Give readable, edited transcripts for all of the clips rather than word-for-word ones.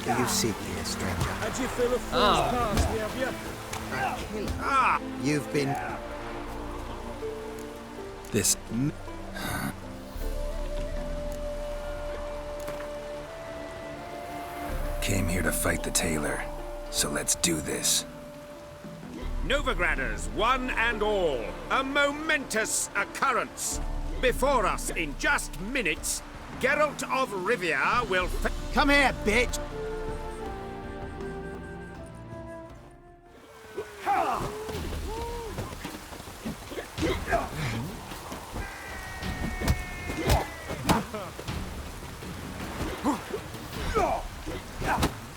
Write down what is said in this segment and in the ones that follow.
Do you seek here, stranger? How'd you feel a fool's past, have you? You've been... This... Came here to fight the tailor, so let's do this. Novigraders, one and all, a momentous occurrence. Before us, in just minutes, Geralt of Rivia will... Come here, bitch!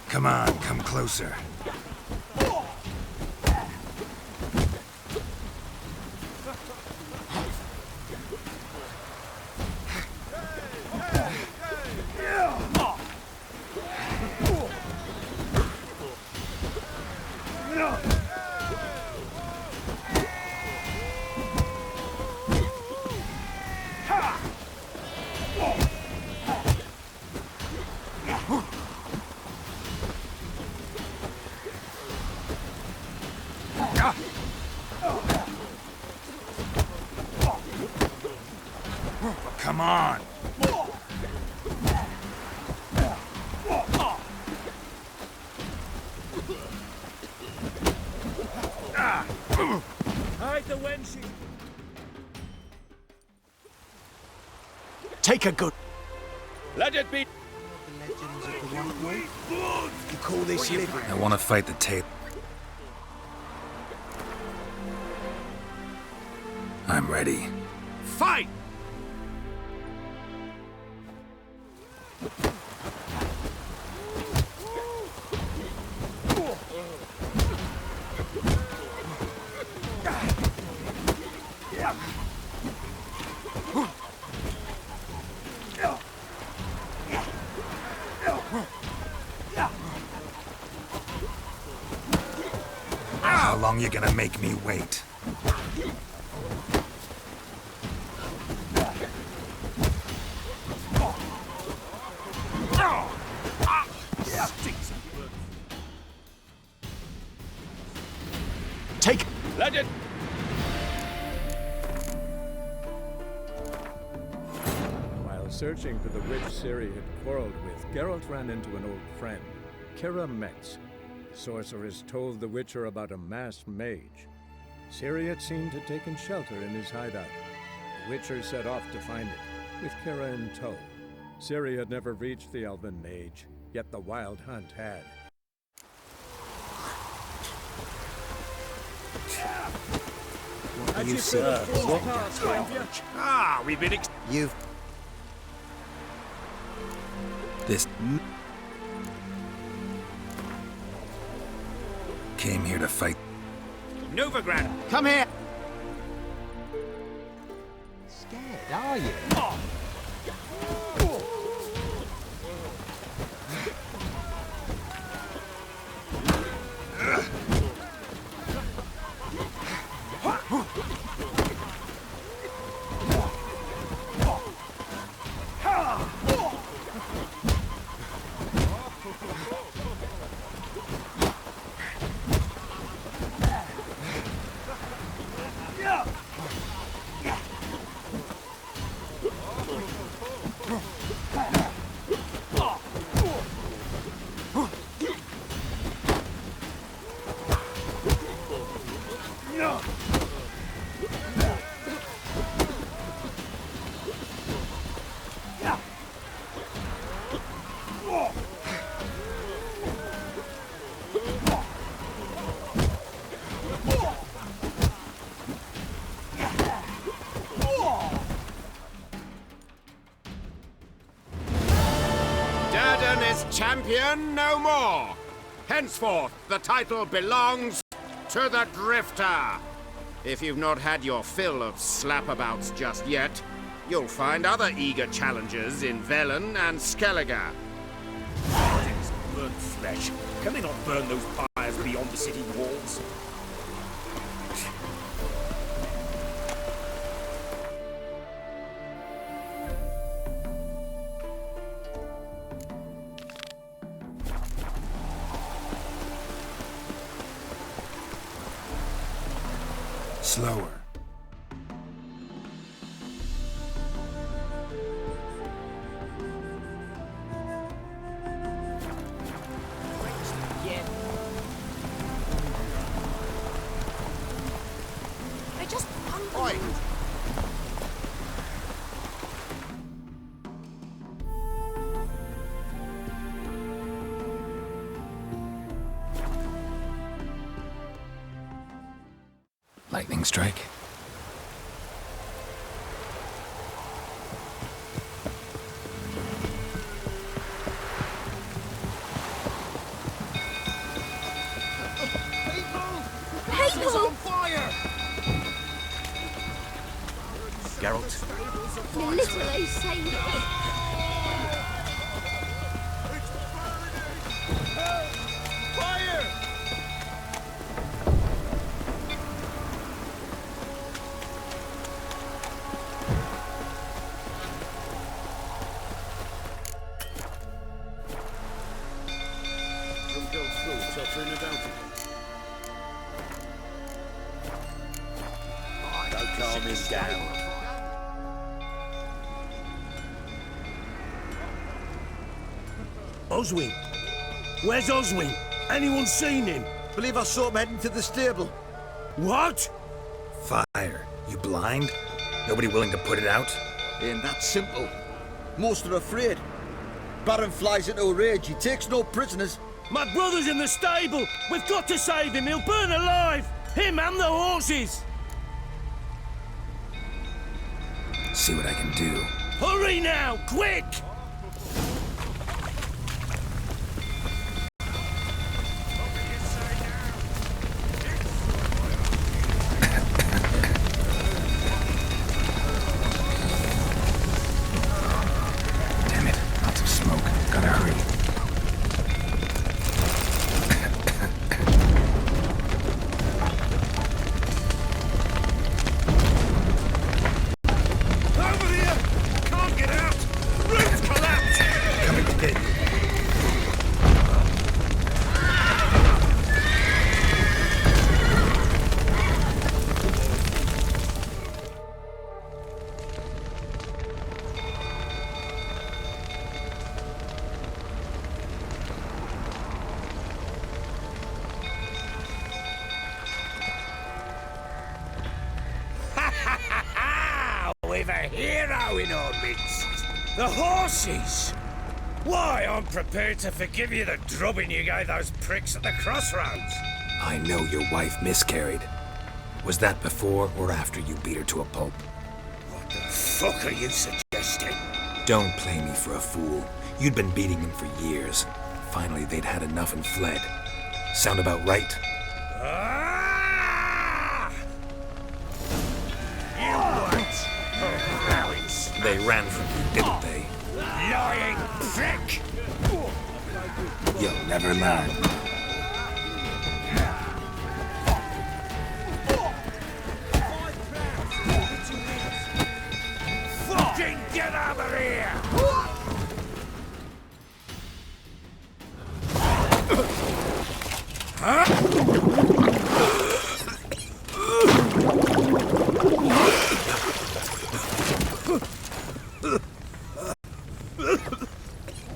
Come on, come closer. Come on! Hide the wench. Take a good... Let it be... The legends of the White Wolf? You call this living? I want to fight the tailor. I'm ready. Fight! How long you gonna make me wait? Take... Let it... While searching for the witch Ciri had quarreled with, Geralt ran into an old friend, Kira Metz. The sorceress told the Witcher about a masked mage. Ciri had seemed to have taken shelter in his hideout. The Witcher set off to find it, with Kira in tow. Ciri had never reached the elven mage, yet the Wild Hunt had. You see... we've been... You've... This... Came here to fight. Novigrad! Come here! Scared, are you? Champion no more. Henceforth, the title belongs to the Drifter. If you've not had your fill of slapabouts just yet, you'll find other eager challengers in Velen and Skellige. Things burnt flesh. Can they not burn those pyres beyond the city walls? Slower. I just Oi! Lightning strike. People! Geralt, You're literally saying it. Don't go through, so turn it down. don't calm him down. Oswin? Where's Oswin? Anyone seen him? Believe I saw him heading to the stable. What? Fire. You blind? Nobody willing to put it out? Ain't that simple. Most are afraid. Baron flies into a rage. He takes no prisoners. My brother's in the stable! We've got to save him! He'll burn alive! Him and the horses! See what I can do. Hurry now! Quick! Damn it. Lots of smoke. Gotta hurry. Over here! Can't get out! Roof's collapsed! Coming to get you. We've a hero in our midst. The horses! Why, I'm prepared to forgive you the drubbing you gave those pricks at the crossroads. I know your wife miscarried. Was that before or after you beat her to a pulp? What the fuck are you suggesting? Don't play me for a fool. You'd been beating them for years. Finally, they'd had enough and fled. Sound about right? Ah! You weren't. They ran from you, didn't they? Lying prick! You'll never learn. Fucking get over here!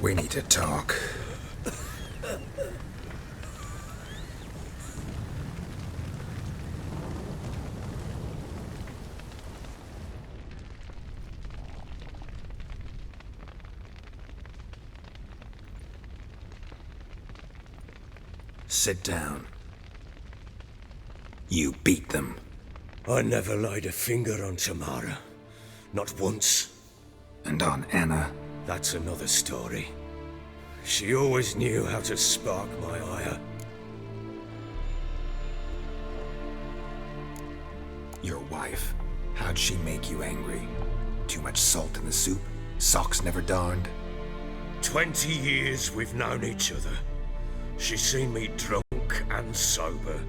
We need to talk. Sit down. You beat them. I never laid a finger on Tamara. Not once. And on Anna. That's another story. She always knew how to spark my ire. Your wife. How'd she make you angry? Too much salt in the soup? Socks never darned? 20 years we've known each other. She's seen me drunk and sober.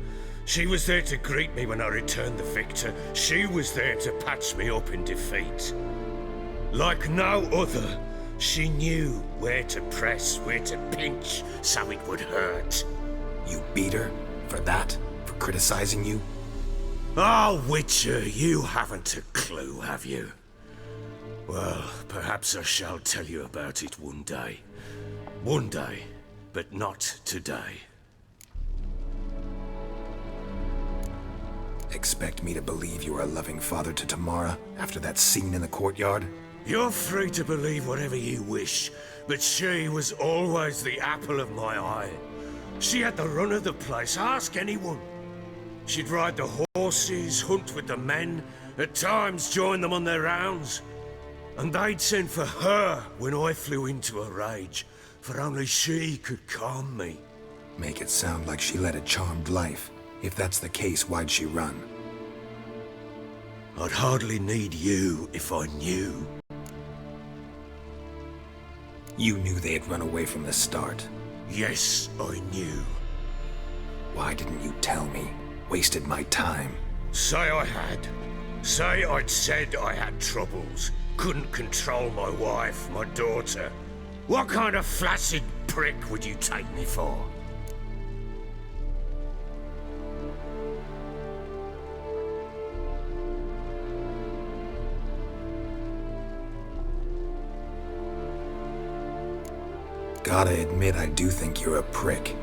She was there to greet me when I returned the victor. She was there to patch me up in defeat. Like no other, she knew where to press, where to pinch, so it would hurt. You beat her? For that? For criticizing you? Oh, Witcher, you haven't a clue, have you? Well, perhaps I shall tell you about it one day. One day, but not today. Expect me to believe you are a loving father to Tamara after that scene in the courtyard? You're free to believe whatever you wish, but she was always the apple of my eye. She had the run of the place, ask anyone. She'd ride the horses, hunt with the men, at times join them on their rounds. And they'd send for her when I flew into a rage, for only she could calm me. Make it sound like she led a charmed life. If that's the case, why'd she run? I'd hardly need you if I knew. You knew they had run away from the start. Yes, I knew. Why didn't you tell me? Wasted my time. Say I had. Say I'd said I had troubles. Couldn't control my wife, my daughter. What kind of flaccid prick would you take me for? Gotta admit, I do think you're a prick.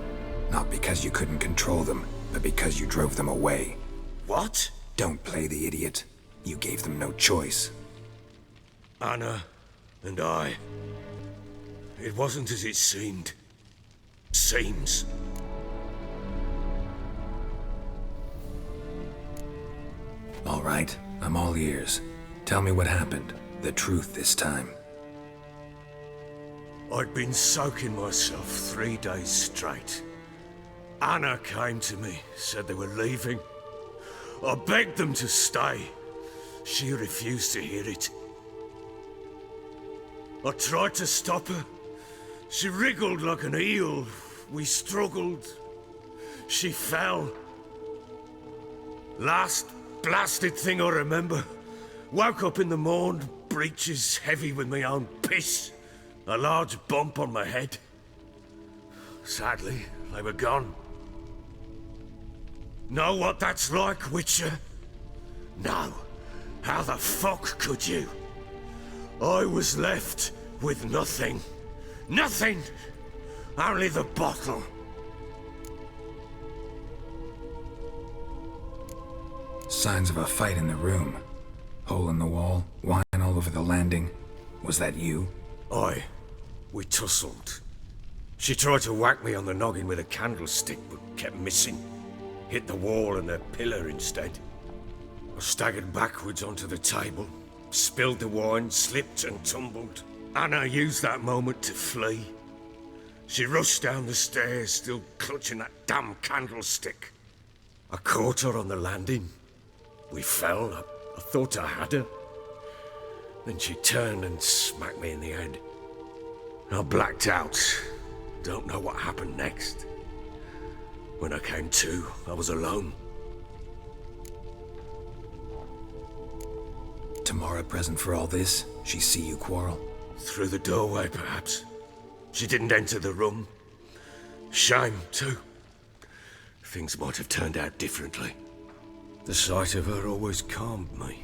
Not because you couldn't control them, but because you drove them away. What? Don't play the idiot. You gave them no choice. Anna and I. It wasn't as it seemed. Seems. All right, I'm all ears. Tell me what happened. The truth this time. I'd been soaking myself 3 days straight. Anna came to me, said they were leaving. I begged them to stay. She refused to hear it. I tried to stop her. She wriggled like an eel. We struggled. She fell. Last blasted thing I remember. Woke up in the morn, breeches heavy with my own piss. A large bump on my head. Sadly, they were gone. Know what that's like, Witcher? No. How the fuck could you? I was left with nothing. Nothing! Only the bottle. Signs of a fight in the room. Hole in the wall, wine all over the landing. Was that you? We tussled. She tried to whack me on the noggin with a candlestick, but kept missing. Hit the wall and the pillar instead. I staggered backwards onto the table, spilled the wine, slipped and tumbled. Anna used that moment to flee. She rushed down the stairs, still clutching that damn candlestick. I caught her on the landing. We fell. I thought I had her. Then she turned and smacked me in the head. I blacked out. Don't know what happened next. When I came to, I was alone. Tamara present for all this? She see you quarrel? Through the doorway, perhaps. She didn't enter the room. Shame, too. Things might have turned out differently. The sight of her always calmed me.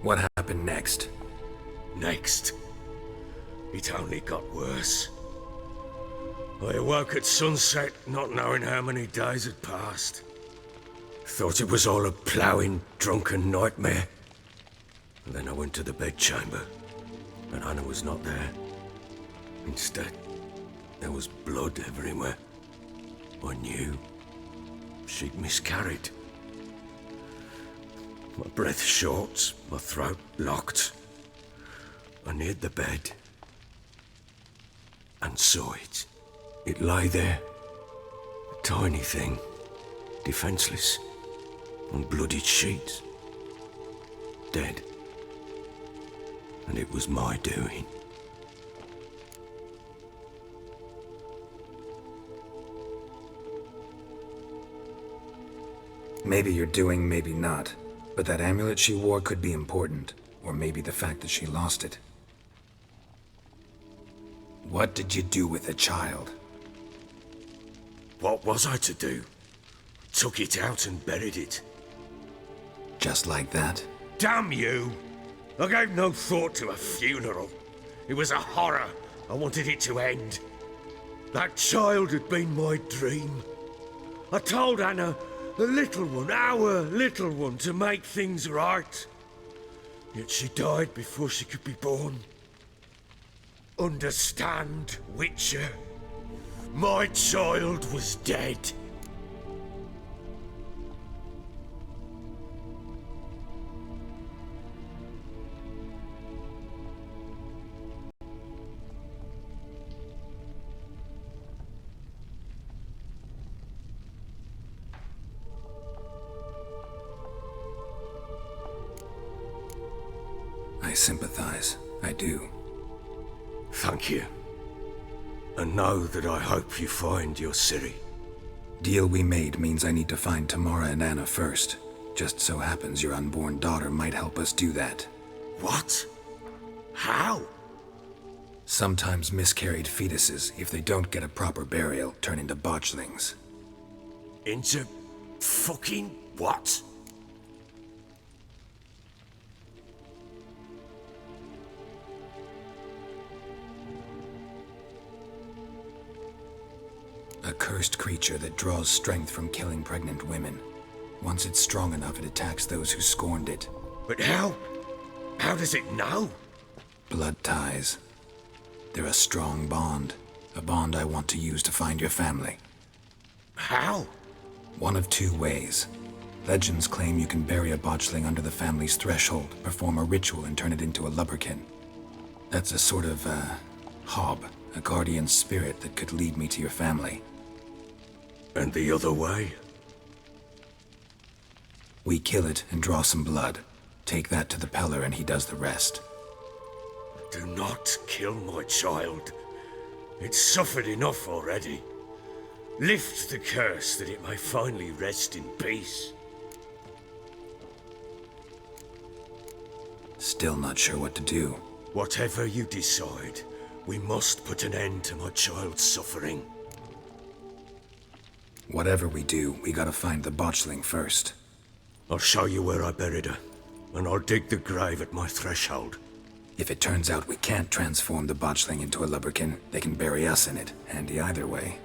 What happened next? Next, it only got worse. I awoke at sunset, not knowing how many days had passed. Thought it was all a ploughing, drunken nightmare. And then I went to the bedchamber, but Anna was not there. Instead, there was blood everywhere. I knew she'd miscarried. My breath short, my throat locked. I neared the bed and saw it. It lay there, a tiny thing, defenseless, on bloodied sheets, dead. And it was my doing. Maybe you're doing, maybe not. But that amulet she wore could be important. Or maybe the fact that she lost it. What did you do with the child? What was I to do? Took it out and buried it. Just like that? Damn you! I gave no thought to a funeral. It was a horror. I wanted it to end. That child had been my dream. I told Anna, the little one, our little one, to make things right. Yet she died before she could be born. Understand, Witcher? My child was dead. I sympathize. I do. Thank you. And know that I hope you find your Ciri. Deal we made means I need to find Tamara and Anna first. Just so happens your unborn daughter might help us do that. What? How? Sometimes miscarried fetuses, if they don't get a proper burial, turn into botchlings. Into fucking what? A cursed creature that draws strength from killing pregnant women. Once it's strong enough, it attacks those who scorned it. But how? How does it know? Blood ties. They're a strong bond. A bond I want to use to find your family. How? One of two ways. Legends claim you can bury a botchling under the family's threshold, perform a ritual, and turn it into a lubberkin. That's a sort of, hob, a guardian spirit that could lead me to your family. And the other way? We kill it and draw some blood. Take that to the Peller and he does the rest. Do not kill my child. It's suffered enough already. Lift the curse that it may finally rest in peace. Still not sure what to do. Whatever you decide, we must put an end to my child's suffering. Whatever we do, we gotta find the botchling first. I'll show you where I buried her, and I'll dig the grave at my threshold. If it turns out we can't transform the botchling into a lubberkin, they can bury us in it. Handy either way.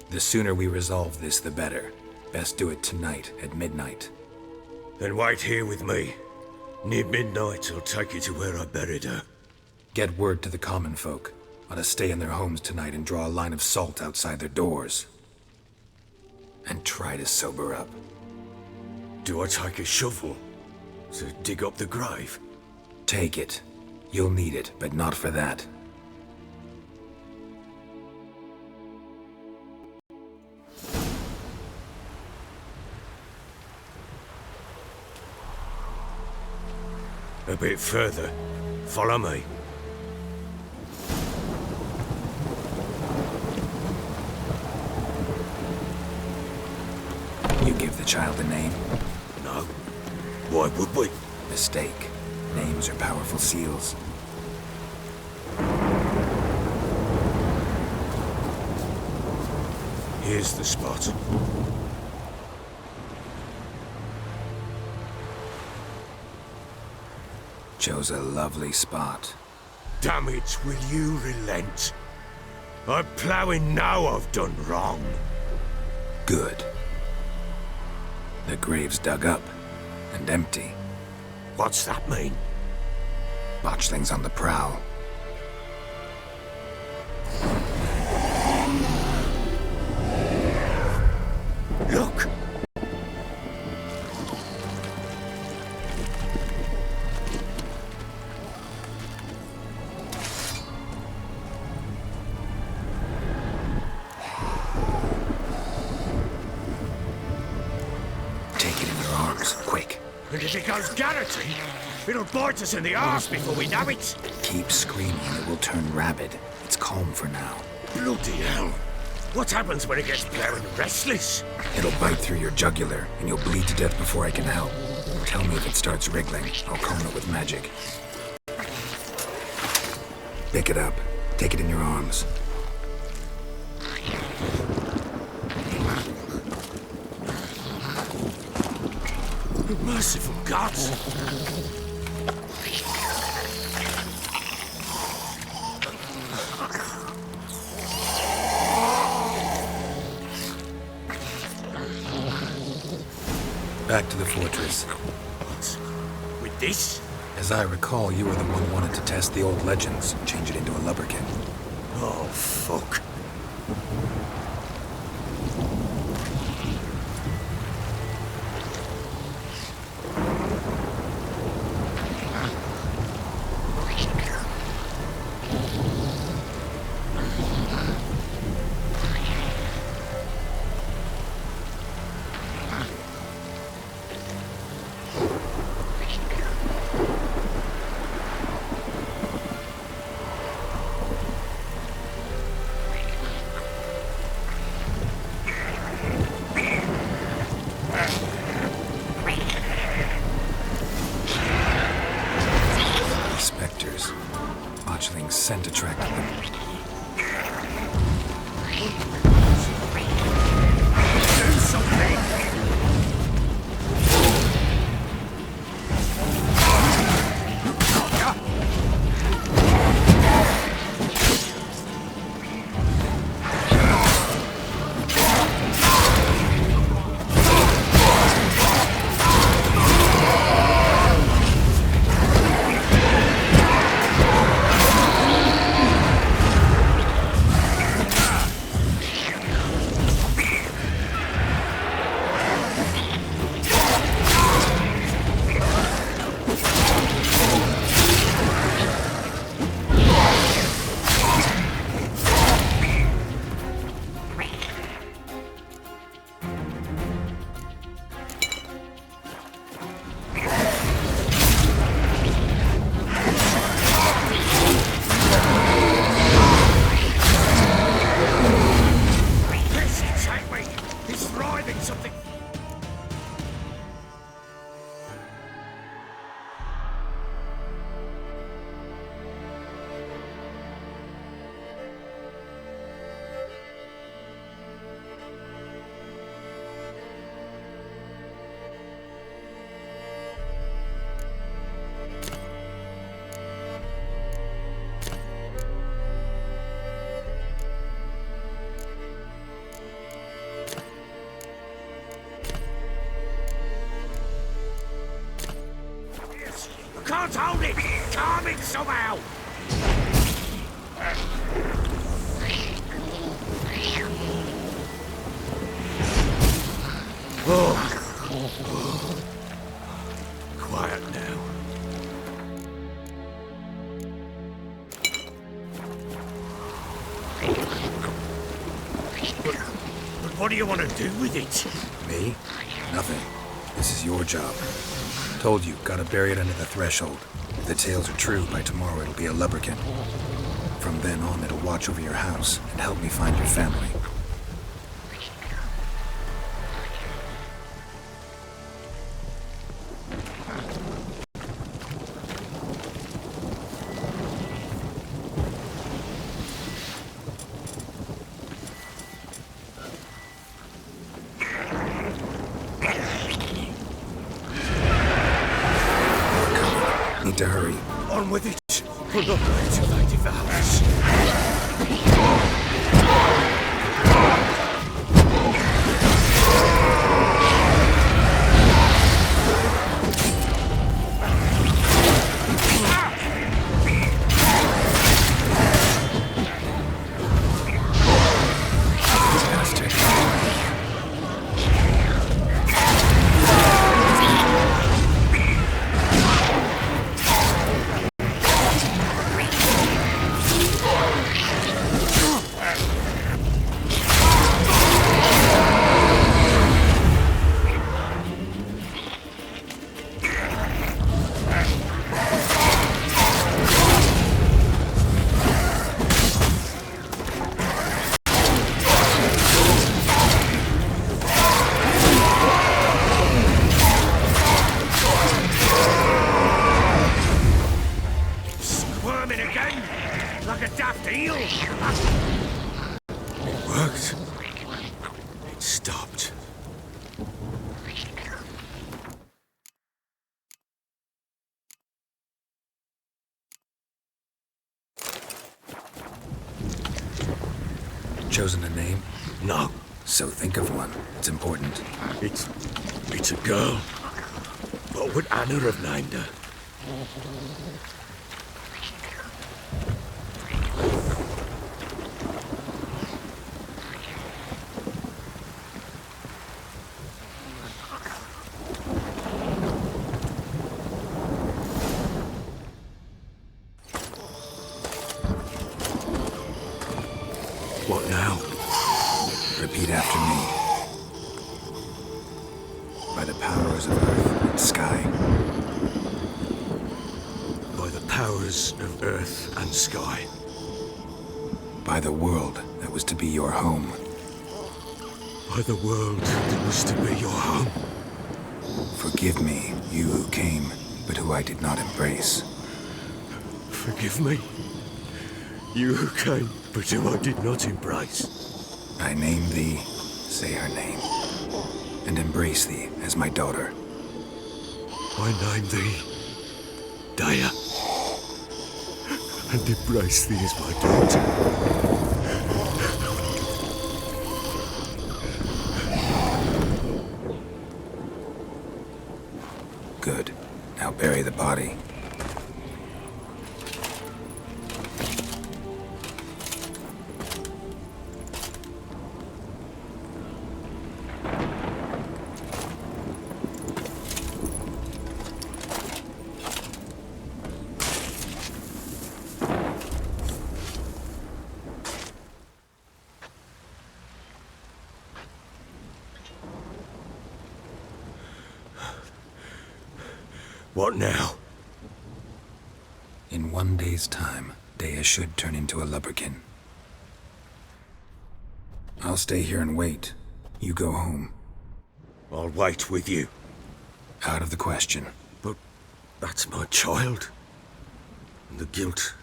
The sooner we resolve this, the better. Best do it tonight, at midnight. Then wait here with me. Near midnight, I'll take you to where I buried her. Get word to the common folk. Ought to stay in their homes tonight and draw a line of salt outside their doors. And try to sober up. Do I take a shovel to dig up the grave? Take it. You'll need it, but not for that. A bit further. Follow me. You give the child a name? No. Why would we? Mistake. Names are powerful seals. Here's the spot. Chose a lovely spot. Damn it, will you relent? I'm ploughing now I've done wrong. Good. The grave's dug up and empty. What's that mean? Botchling's on the prowl. Look! Take it in your arms, quick. And if it goes garroty, it'll bite us in the arse before we know it. Keep screaming, it will turn rabid. It's calm for now. Bloody hell. What happens when it gets blaring restless? It'll bite through your jugular, and you'll bleed to death before I can help. Tell me if it starts wriggling. I'll calm it with magic. Pick it up. Take it in your arms. Merciful gods! Back to the fortress. What? With this? As I recall, you were the one who wanted to test the old legends, change it into a lubberkin. Oh, fuck. Spectres. Botchling's scent attracted them. Do something! Can't hold it! Calm it somehow! Oh. Quiet now. But what do you want to do with it? Me? Nothing. This is your job. Told you, gotta bury it under the threshold. If the tales are true, by tomorrow it'll be a lubberkin. From then on, it'll watch over your house and help me find your family. Need to hurry. On with it! We'll not wait till they devour us. Bastard. heart. It stopped. Chosen a name? No, So think of one. It's important. it's a girl. What would Anna have named her? What now? Repeat after me. By the powers of earth and sky. By the powers of earth and sky. By the world that was to be your home. By the world that was to be your home. Forgive me, you who came, but who I did not embrace. Forgive me. You who came, but who I did not embrace. I name thee, say her name, and embrace thee as my daughter. I name thee Dea, and embrace thee as my daughter. Good. Now bury the body. What now? In 1 day's time, Dea should turn into a lubberkin. I'll stay here and wait. You go home. I'll wait with you. Out of the question. But that's my child. And the guilt,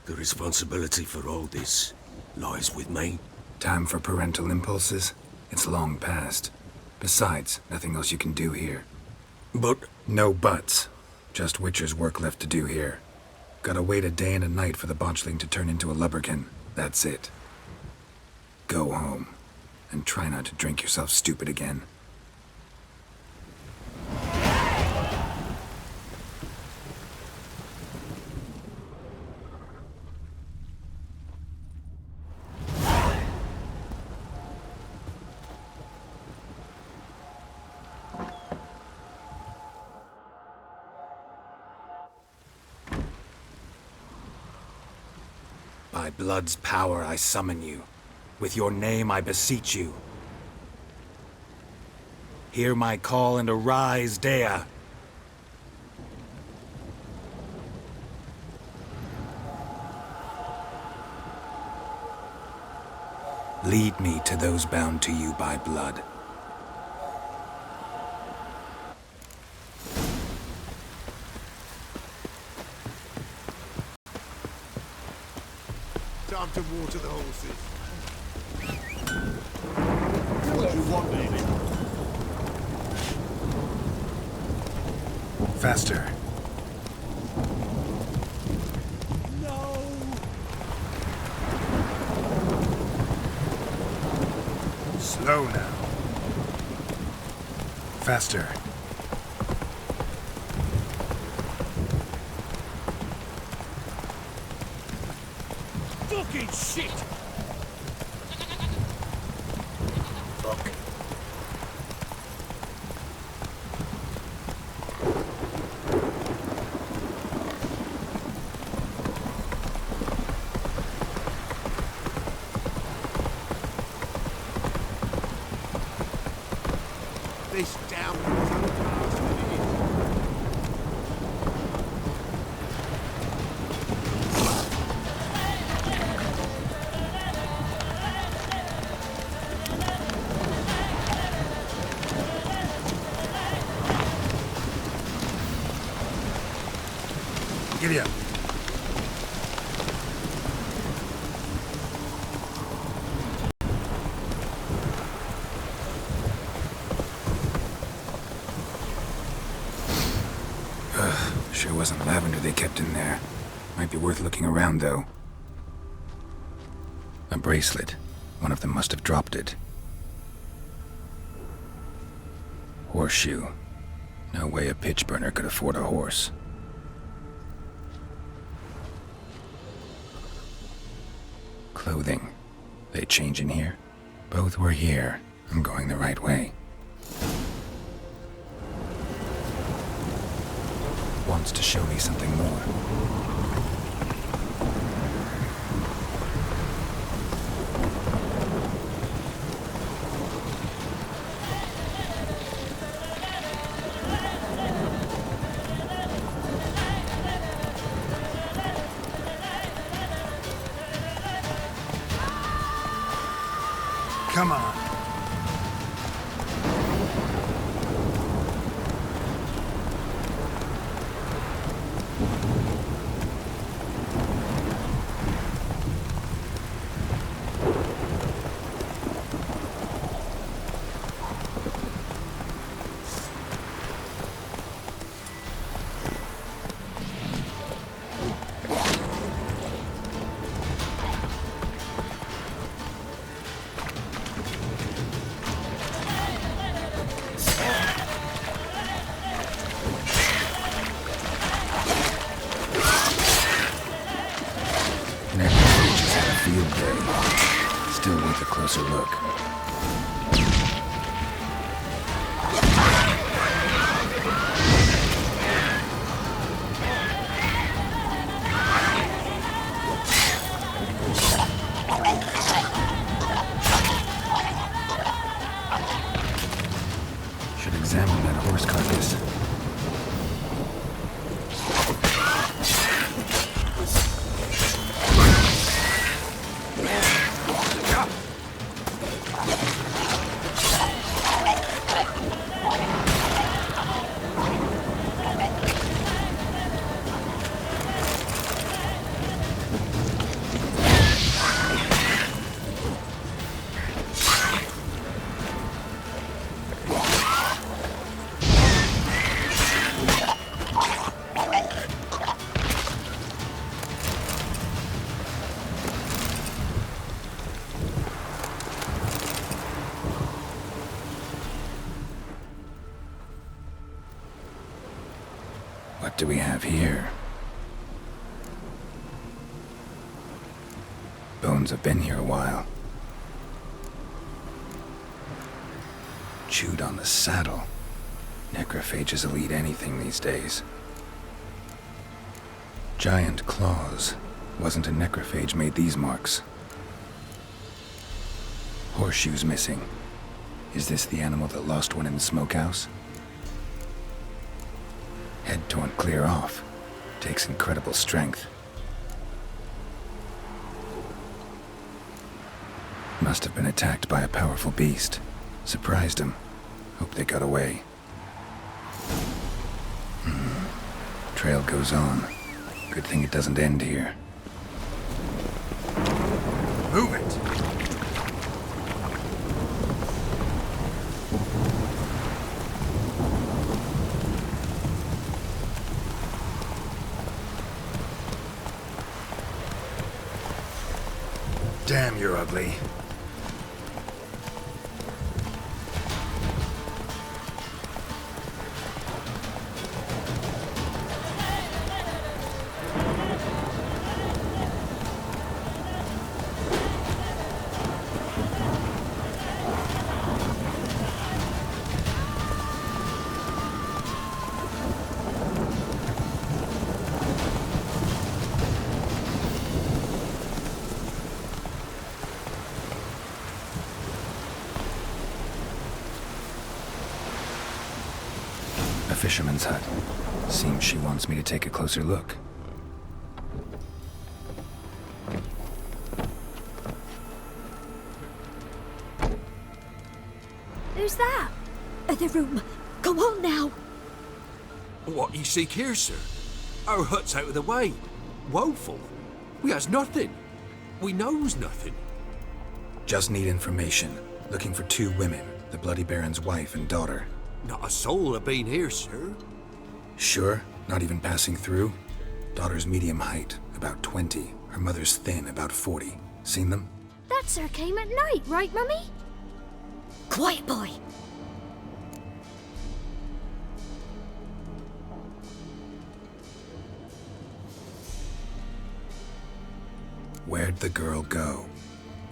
the responsibility for all this lies with me. Time for parental impulses? It's long past. Besides, nothing else you can do here. But No buts. Just Witcher's work left to do here. Gotta wait a day and a night for the botchling to turn into a lubberkin. That's it. Go home. And try not to drink yourself stupid again. By blood's power I summon you. With your name I beseech you. Hear my call and arise, Dea. Lead me to those bound to you by blood. Time to water the horses. What do you want, baby? Faster. Slow now. Faster. Fucking shit! Fuck. This damn bastard is. Giddy up. Sure wasn't lavender they kept in there. Might be worth looking around, though. A bracelet. One of them must have dropped it. Horseshoe. No way a pitch burner could afford a horse. Clothing. They change in here? Both were here. I'm going the right way. Wants to show me something more. Come on. Necrophages had a field day. Still worth a closer look. Should examine that horse carcass. What do we have here? Bones have been here a while. Chewed on the saddle. Necrophages will eat anything these days. Giant claws. Wasn't a necrophage made these marks. Horseshoes missing. Is this the animal that lost one in the smokehouse? Head torn clear off. Takes incredible strength. Must have been attacked by a powerful beast. Surprised him. Hope they got away. Trail goes on. Good thing it doesn't end here. Move it. Damn, you're ugly. A fisherman's hut. Seems she wants me to take a closer look. Who's that? Other room. Go on now. What ye seek here, sir? Our hut's out of the way. Woeful. We has nothing. We knows nothing. Just need information. Looking for 2 women. The Bloody Baron's wife and daughter. Not a soul have been here, sir. Sure? Not even passing through? Daughter's medium height, about 20. Her mother's thin, about 40. Seen them? That sir came at night, right, Mummy? Quiet, boy. Where'd the girl go?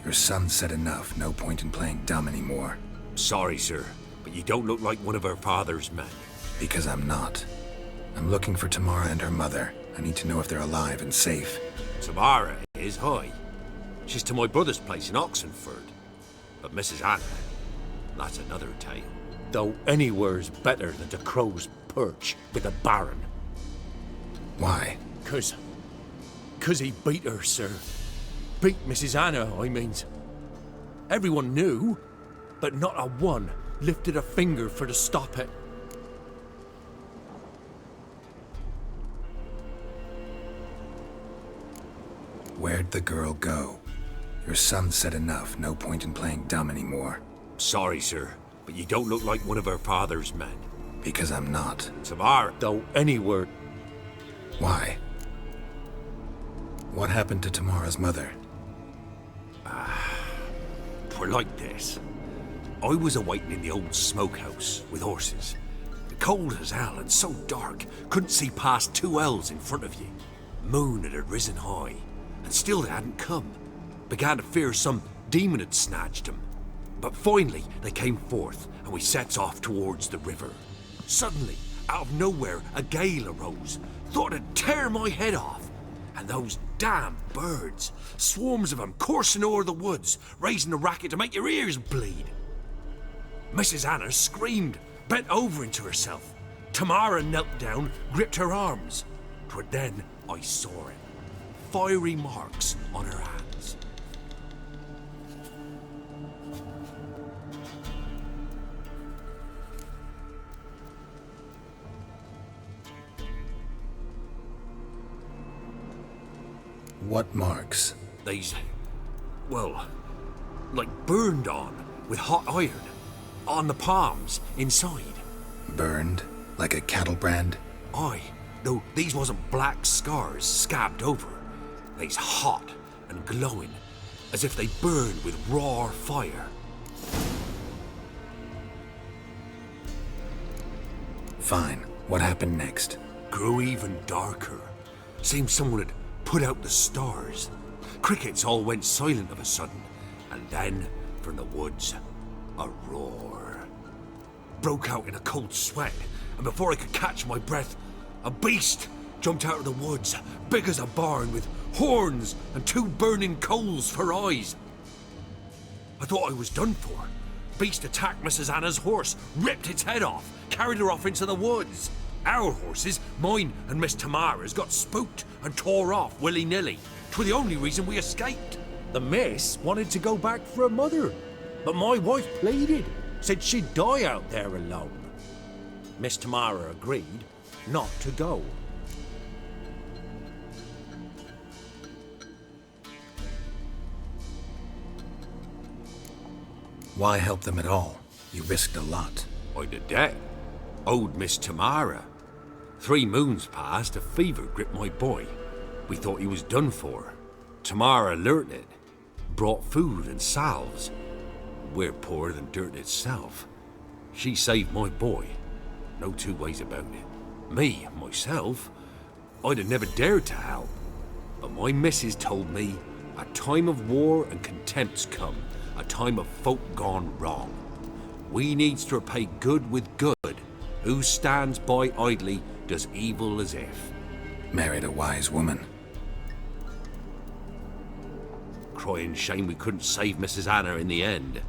Your son said enough. No point in playing dumb anymore. Sorry, sir, but you don't look like one of her father's men. Because I'm not. I'm looking for Tamara and her mother. I need to know if they're alive and safe. Tamara is high. She's to my brother's place in Oxenford. But Mrs. Anna, that's another tale. Though anywhere's better than the Crow's Perch with the Baron. Why? 'Cause he beat her, sir. Beat Mrs. Anna, I means. Everyone knew, but not a one lifted a finger for to stop it. Where'd the girl go? Your son said enough. No point in playing dumb anymore. Sorry, sir, but you don't look like one of her father's men. Because I'm not. Tamara, though anywhere. Why? What happened to Tamara's mother? Twere like this. I was awaiting in the old smokehouse with horses. Cold as hell and so dark, couldn't see past 2 ells in front of you. Moon had risen high, and still they hadn't come. Began to fear some demon had snatched them. But finally they came forth, and we sets off towards the river. Suddenly, out of nowhere, a gale arose. Thought it'd tear my head off. And those damn birds, swarms of them coursing o'er the woods, raising a racket to make your ears bleed. Mrs. Anna screamed, bent over into herself. Tamara knelt down, gripped her arms. 'Twere then I saw it. Fiery marks on her hands. What marks? These, well, like burned on with hot iron. On the palms, inside. Burned? Like a cattle brand? Aye, though these wasn't black scars scabbed over. They's hot and glowing, as if they burned with raw fire. Fine. What happened next? Grew even darker. Seemed someone had put out the stars. Crickets all went silent of a sudden, and then, from the woods, a roar. Broke out in a cold sweat, and before I could catch my breath, a beast jumped out of the woods, big as a barn, with horns and 2 burning coals for eyes. I thought I was done for. Beast attacked Mrs. Anna's horse, ripped its head off, carried her off into the woods. Our horses, mine and Miss Tamara's, got spooked and tore off willy-nilly. 'Twere the only reason we escaped. The miss wanted to go back for her mother, but my wife pleaded, said she'd die out there alone. Miss Tamara agreed not to go. Why help them at all? You risked a lot. I'd a debt. Owed Miss Tamara. 3 moons passed, a fever gripped my boy. We thought he was done for. Tamara learnt it. Brought food and salves. We're poorer than dirt itself. She saved my boy. No 2 ways about it. Me, myself, I'd have never dared to help. But my missus told me a time of war and contempt's come. A time of folk gone wrong. We needs to repay good with good. Who stands by idly does evil as if. Married a wise woman. Crying shame we couldn't save Mrs. Anna in the end.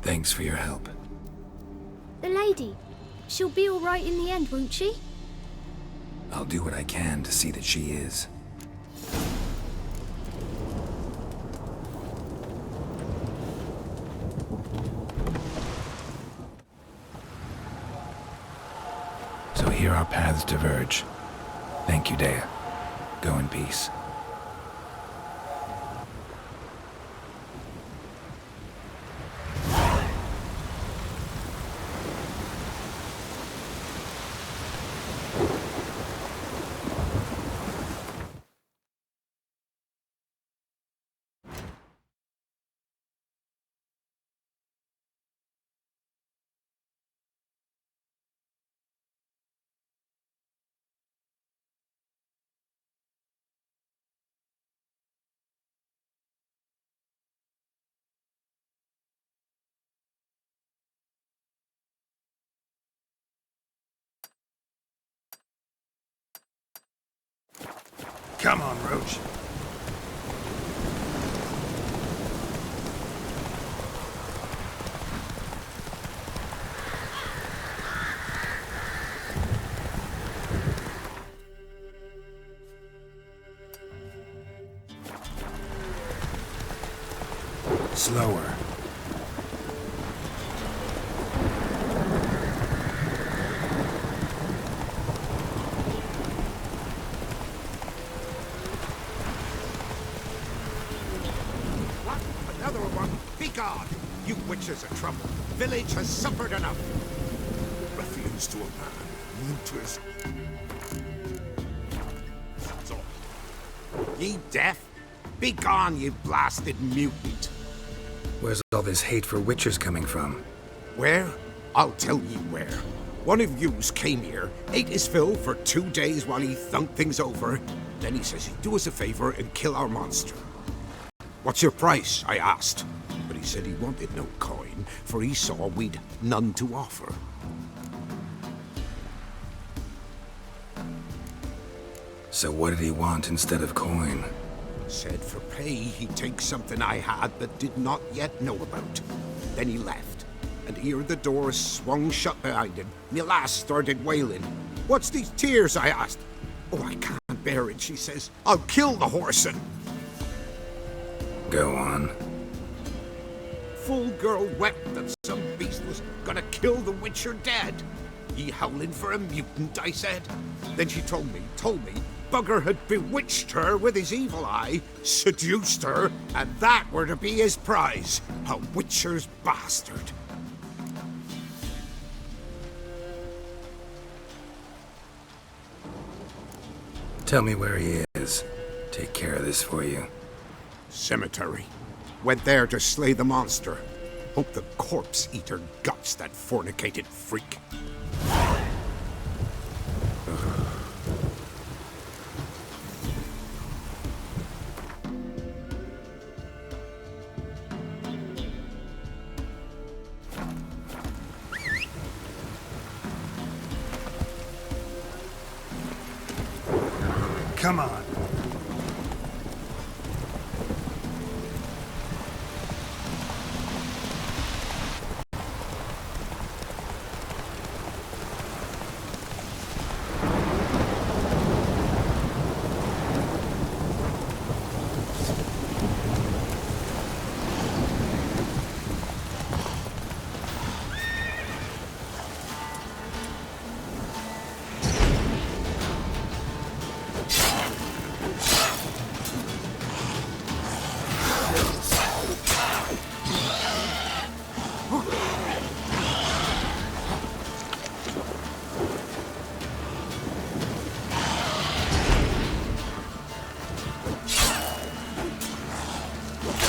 Thanks for your help. The lady. She'll be all right in the end, won't she? I'll do what I can to see that she is. So here our paths diverge. Thank you, Dea. Go in peace. Come on, Roach. Slower. What? Another one? Begone! You witches of trouble. Village has suffered enough. Ruffians to a man, looters. So, ye deaf? Begone, you blasted mutant! Where's all this hate for witchers coming from? Where? I'll tell ye where. One of yous came here, ate his fill for 2 days while he thunked things over. Then he says he'd do us a favor and kill our monster. What's your price? I asked. But he said he wanted no coin, for he saw we'd none to offer. So what did he want instead of coin? Said for pay he'd take something I had but did not yet know about. Then he left, and here the door swung shut behind him. Me lass started wailing. What's these tears? I asked. Oh, I can't bear it, she says. I'll kill the horsin'. Go on. Full girl wept that some beast was gonna kill the witcher dead. Ye howling for a mutant, I said. Then she told me, Bugger had bewitched her with his evil eye, seduced her, and that were to be his prize. A witcher's bastard. Tell me where he is. Take care of this for you. Cemetery. Went there to slay the monster. Hope the corpse eater guts that fornicated freak. Come on.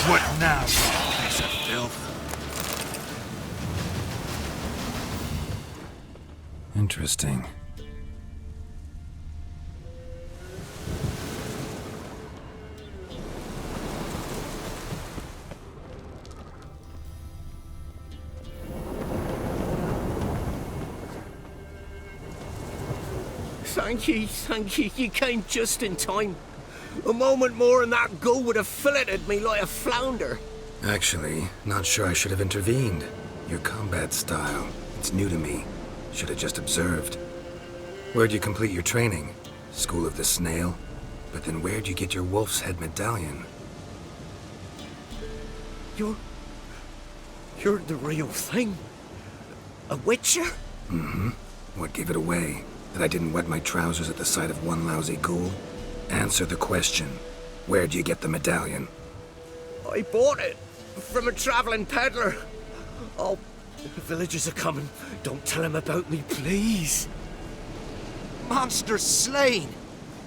What now, you piece of filth? Interesting. Thank you, you came just in time. A moment more and that gull would have filleted me like a flounder. Actually, not sure I should have intervened. Your combat style, it's new to me. Should have just observed. Where'd you complete your training? School of the Snail? But then where'd you get your wolf's head medallion? You're the real thing? A witcher? Mm-hmm. What gave it away? That I didn't wet my trousers at the sight of one lousy ghoul? Answer the question. Where'd you get the medallion? I bought it from a traveling peddler. Oh, the villagers are coming. Don't tell them about me, please. Monster slain!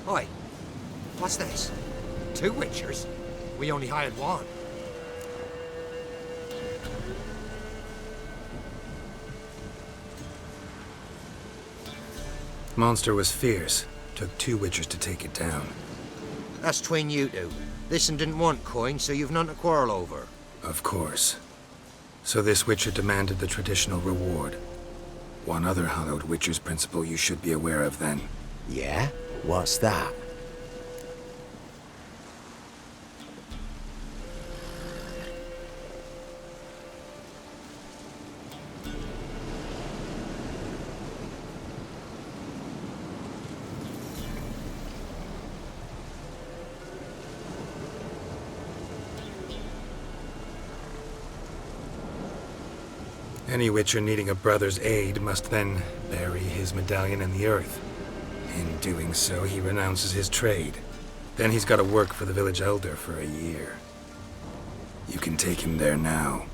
Oi, what's this? 2 witchers? We only hired one. Monster was fierce. Took 2 witchers to take it down. That's tween you two. This one didn't want coin, so you've none to quarrel over. Of course. So this witcher demanded the traditional reward. One other hallowed witcher's principle you should be aware of then. Yeah? What's that? Any Witcher needing a brother's aid must then bury his medallion in the earth. In doing so, he renounces his trade. Then he's got to work for the village elder for a year. You can take him there now.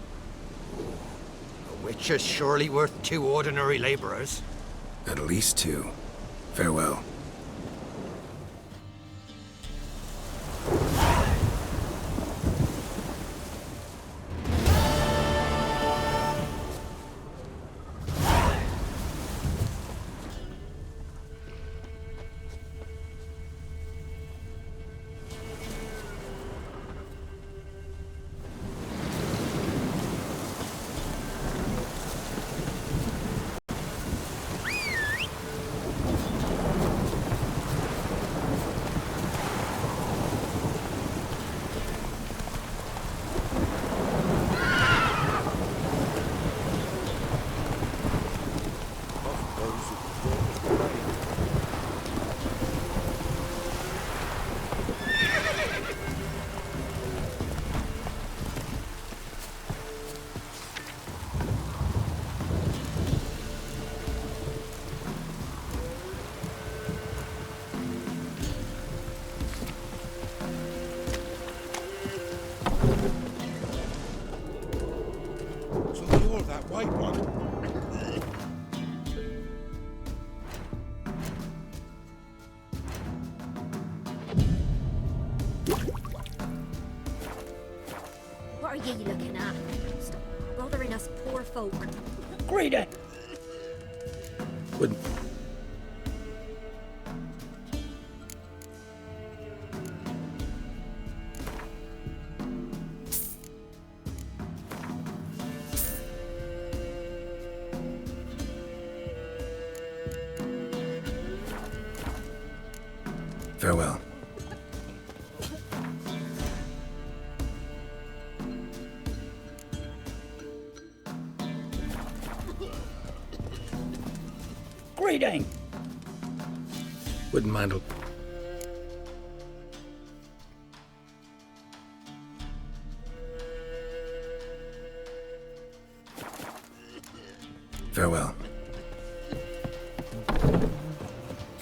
A witcher's surely worth 2 ordinary laborers. At least 2. Farewell. That white one. What are you looking at? Stop bothering us poor folk. Greedy! Wouldn't... Farewell. Greeting! Wouldn't mind a... Farewell.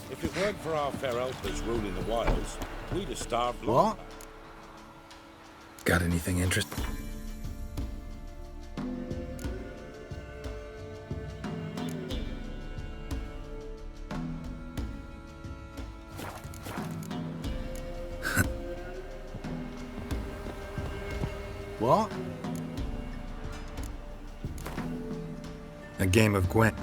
If it weren't for our fair elders ruling the wilds, we'd have starved. What? Got anything interesting? What? A game of Gwent.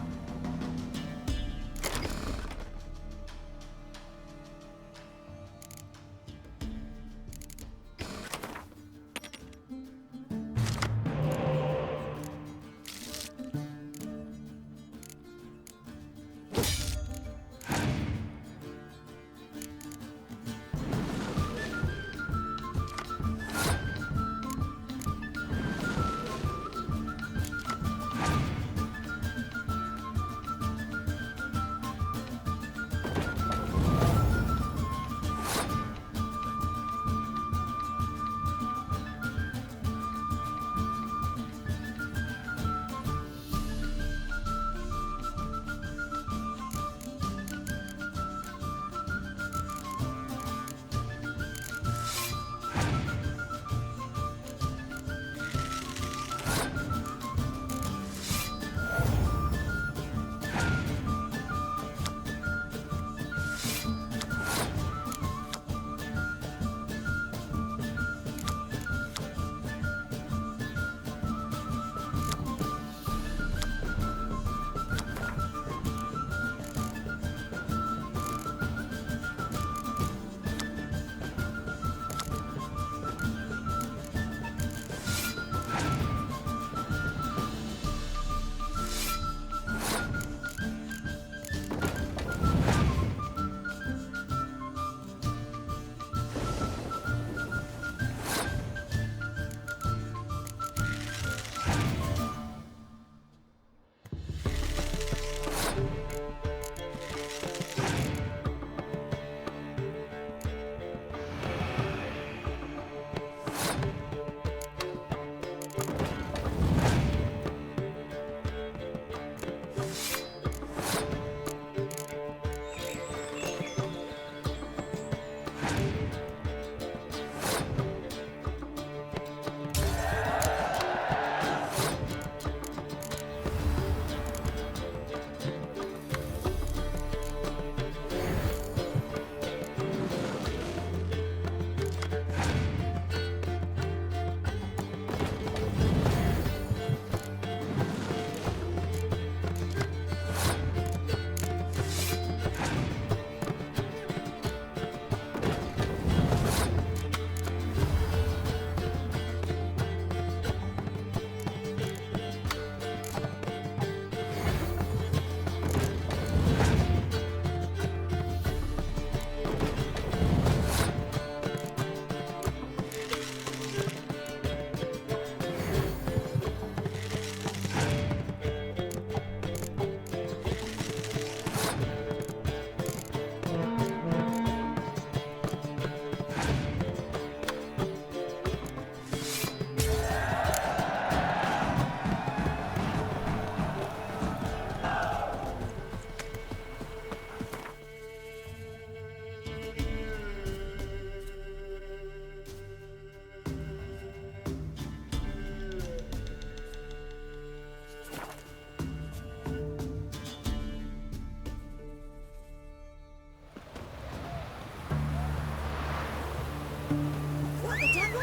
What the devil?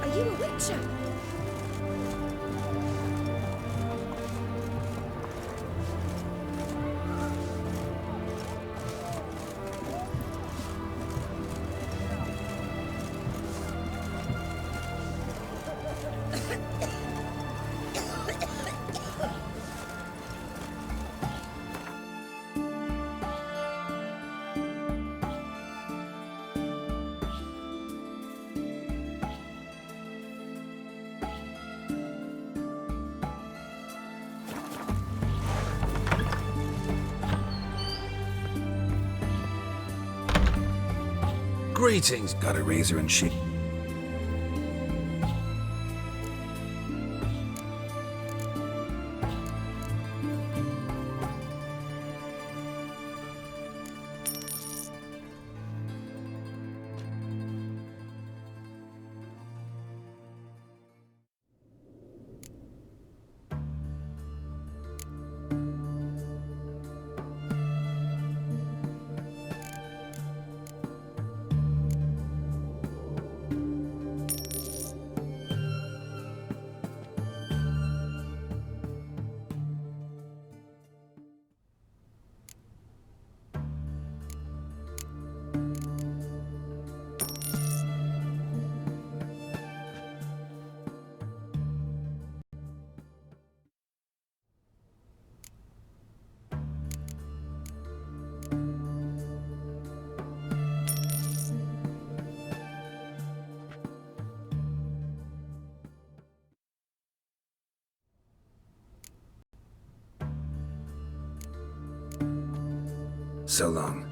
Are you a witcher? Greetings. Got a razor and sheet. So long.